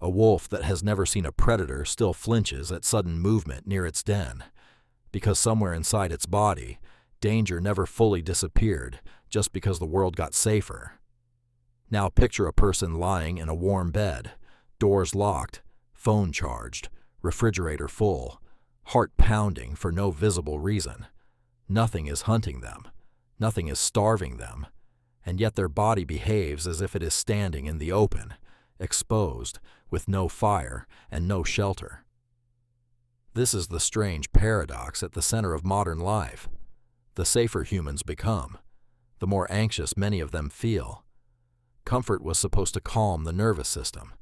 A wolf that has never seen a predator still flinches at sudden movement near its den, because somewhere inside its body, danger never fully disappeared just because the world got safer. Now picture a person lying in a warm bed, doors locked, phone charged, refrigerator full, heart pounding for no visible reason. Nothing is hunting them, nothing is starving them, and yet their body behaves as if it is standing in the open, exposed, with no fire and no shelter. This is the strange paradox at the center of modern life. The safer humans become, the more anxious many of them feel. Comfort was supposed to calm the nervous system.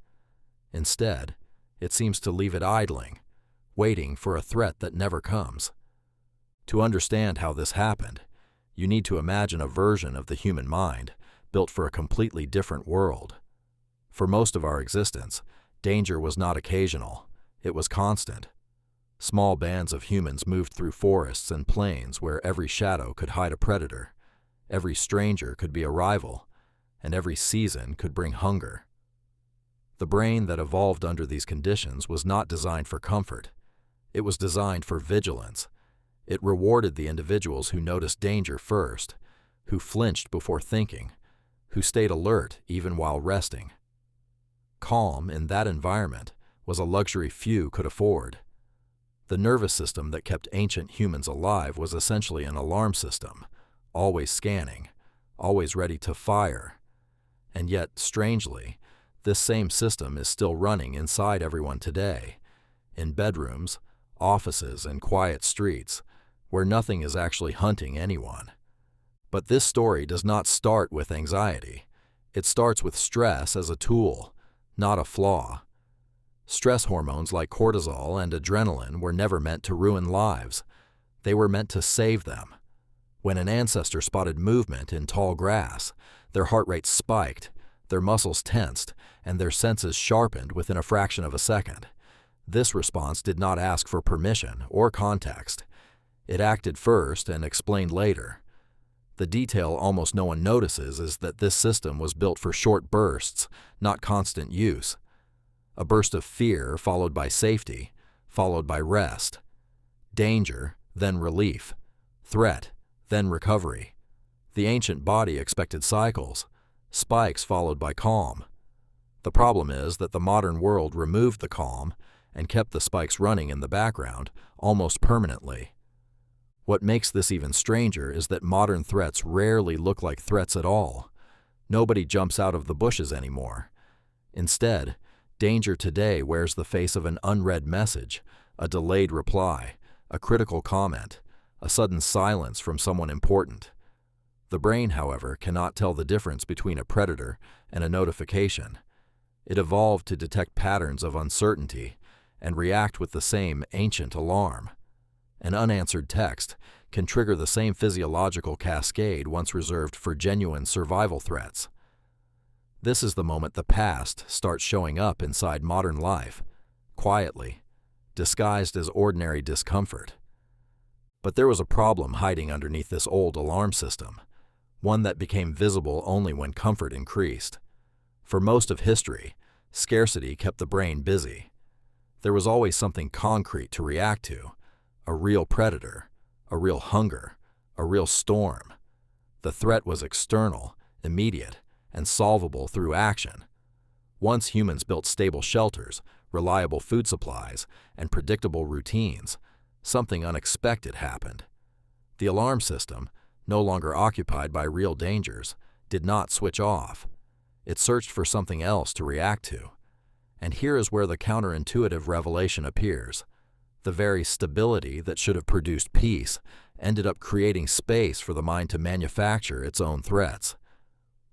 Instead, it seems to leave it idling, waiting for a threat that never comes. To understand how this happened, you need to imagine a version of the human mind built for a completely different world. For most of our existence, danger was not occasional, it was constant. Small bands of humans moved through forests and plains where every shadow could hide a predator, every stranger could be a rival, and every season could bring hunger. The brain that evolved under these conditions was not designed for comfort. It was designed for vigilance. It rewarded the individuals who noticed danger first, who flinched before thinking, who stayed alert even while resting. Calm in that environment was a luxury few could afford. The nervous system that kept ancient humans alive was essentially an alarm system, always scanning, always ready to fire. And yet, strangely, this same system is still running inside everyone today, in bedrooms, offices, and quiet streets, where nothing is actually hunting anyone. But this story does not start with anxiety. It starts with stress as a tool, not a flaw. Stress hormones like cortisol and adrenaline were never meant to ruin lives. They were meant to save them. When an ancestor spotted movement in tall grass, their heart rate spiked, their muscles tensed, and their senses sharpened within a fraction of a second. This response did not ask for permission or context. It acted first and explained later. The detail almost no one notices is that this system was built for short bursts, not constant use. A burst of fear followed by safety, followed by rest. Danger, then relief. Threat, then recovery. The ancient body expected cycles, spikes followed by calm. The problem is that the modern world removed the calm and kept the spikes running in the background almost permanently. What makes this even stranger is that modern threats rarely look like threats at all. Nobody jumps out of the bushes anymore. Instead, danger today wears the face of an unread message, a delayed reply, a critical comment, a sudden silence from someone important. The brain, however, cannot tell the difference between a predator and a notification. It evolved to detect patterns of uncertainty and react with the same ancient alarm. An unanswered text can trigger the same physiological cascade once reserved for genuine survival threats. This is the moment the past starts showing up inside modern life, quietly, disguised as ordinary discomfort. But there was a problem hiding underneath this old alarm system, one that became visible only when comfort increased. For most of history, scarcity kept the brain busy. There was always something concrete to react to, a real predator, a real hunger, a real storm. The threat was external, immediate, and solvable through action. Once humans built stable shelters, reliable food supplies, and predictable routines, something unexpected happened. The alarm system, no longer occupied by real dangers, did not switch off. It searched for something else to react to. And here is where the counterintuitive revelation appears. The very stability that should have produced peace ended up creating space for the mind to manufacture its own threats.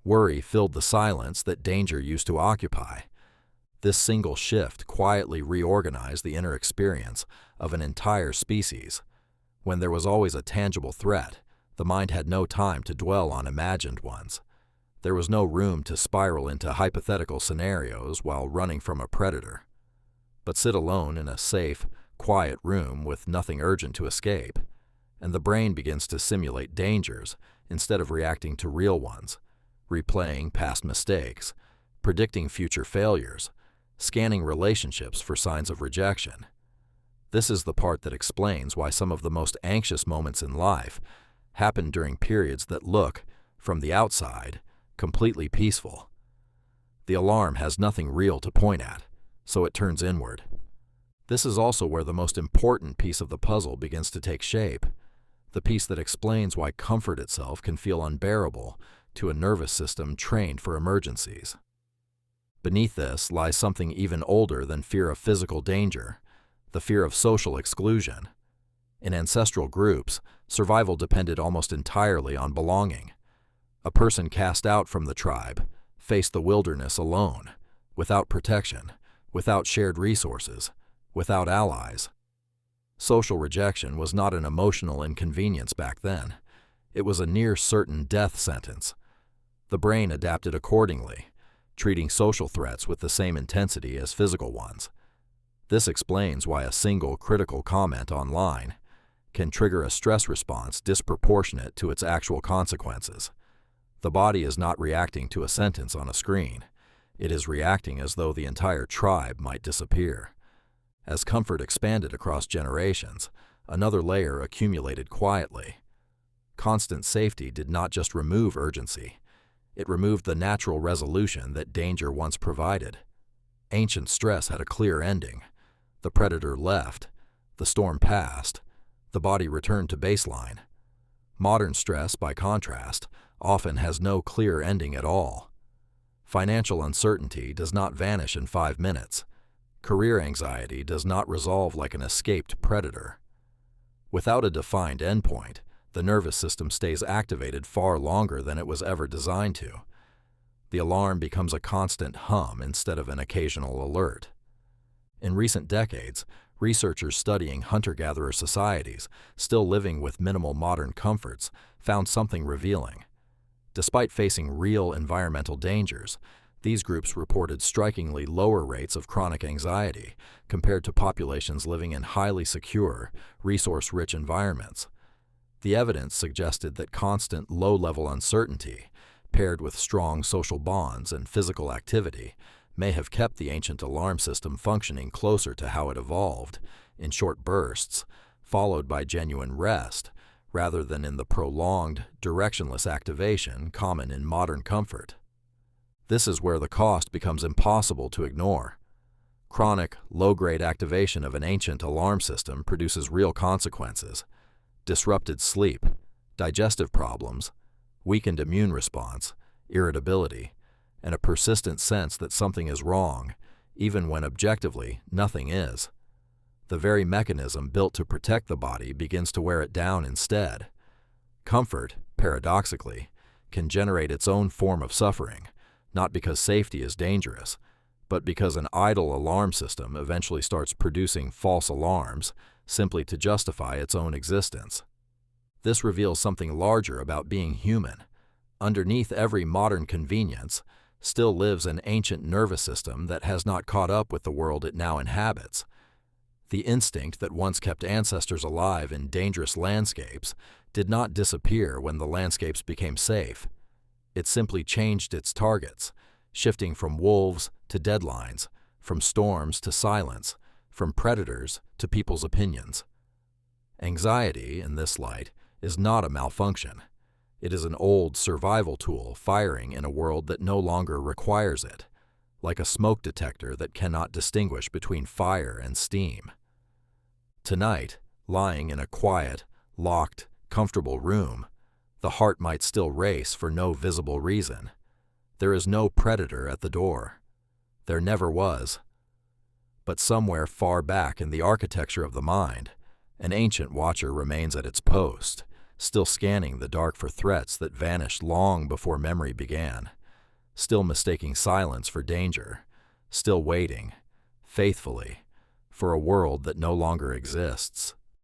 Worry filled the silence that danger used to occupy. This single shift quietly reorganized the inner experience of an entire species. When there was always a tangible threat, the mind had no time to dwell on imagined ones. There was no room to spiral into hypothetical scenarios while running from a predator. But sit alone in a safe, quiet room with nothing urgent to escape, and the brain begins to simulate dangers instead of reacting to real ones, replaying past mistakes, predicting future failures, scanning relationships for signs of rejection. This is the part that explains why some of the most anxious moments in life happen during periods that look, from the outside, completely peaceful. The alarm has nothing real to point at, so it turns inward. This is also where the most important piece of the puzzle begins to take shape, the piece that explains why comfort itself can feel unbearable to a nervous system trained for emergencies. Beneath this lies something even older than fear of physical danger, the fear of social exclusion. In ancestral groups, survival depended almost entirely on belonging. A person cast out from the tribe faced the wilderness alone, without protection, without shared resources, without allies. Social rejection was not an emotional inconvenience back then. It was a near-certain death sentence. The brain adapted accordingly, treating social threats with the same intensity as physical ones. This explains why a single critical comment online can trigger a stress response disproportionate to its actual consequences. The body is not reacting to a sentence on a screen. It is reacting as though the entire tribe might disappear. As comfort expanded across generations, another layer accumulated quietly. Constant safety did not just remove urgency. It removed the natural resolution that danger once provided. Ancient stress had a clear ending. The predator left. The storm passed. The body returned to baseline. Modern stress, by contrast, often has no clear ending at all. Financial uncertainty does not vanish in 5 minutes. Career anxiety does not resolve like an escaped predator. Without a defined endpoint, the nervous system stays activated far longer than it was ever designed to. The alarm becomes a constant hum instead of an occasional alert. In recent decades, researchers studying hunter-gatherer societies, still living with minimal modern comforts, found something revealing. Despite facing real environmental dangers, these groups reported strikingly lower rates of chronic anxiety compared to populations living in highly secure, resource-rich environments. The evidence suggested that constant low-level uncertainty, paired with strong social bonds and physical activity, may have kept the ancient alarm system functioning closer to how it evolved, in short bursts, followed by genuine rest, rather than in the prolonged, directionless activation common in modern comfort. This is where the cost becomes impossible to ignore. Chronic, low-grade activation of an ancient alarm system produces real consequences: disrupted sleep, digestive problems, weakened immune response, irritability, and a persistent sense that something is wrong, even when objectively nothing is. The very mechanism built to protect the body begins to wear it down instead. Comfort, paradoxically, can generate its own form of suffering, not because safety is dangerous, but because an idle alarm system eventually starts producing false alarms simply to justify its own existence. This reveals something larger about being human. Underneath every modern convenience still lives an ancient nervous system that has not caught up with the world it now inhabits. The instinct that once kept ancestors alive in dangerous landscapes did not disappear when the landscapes became safe. It simply changed its targets, shifting from wolves to deadlines, from storms to silence, from predators to people's opinions. Anxiety, in this light, is not a malfunction. It is an old survival tool firing in a world that no longer requires it, like a smoke detector that cannot distinguish between fire and steam. Tonight, lying in a quiet, locked, comfortable room, the heart might still race for no visible reason. There is no predator at the door. There never was. But somewhere far back in the architecture of the mind, an ancient watcher remains at its post, still scanning the dark for threats that vanished long before memory began, still mistaking silence for danger, still waiting, faithfully, for a world that no longer exists.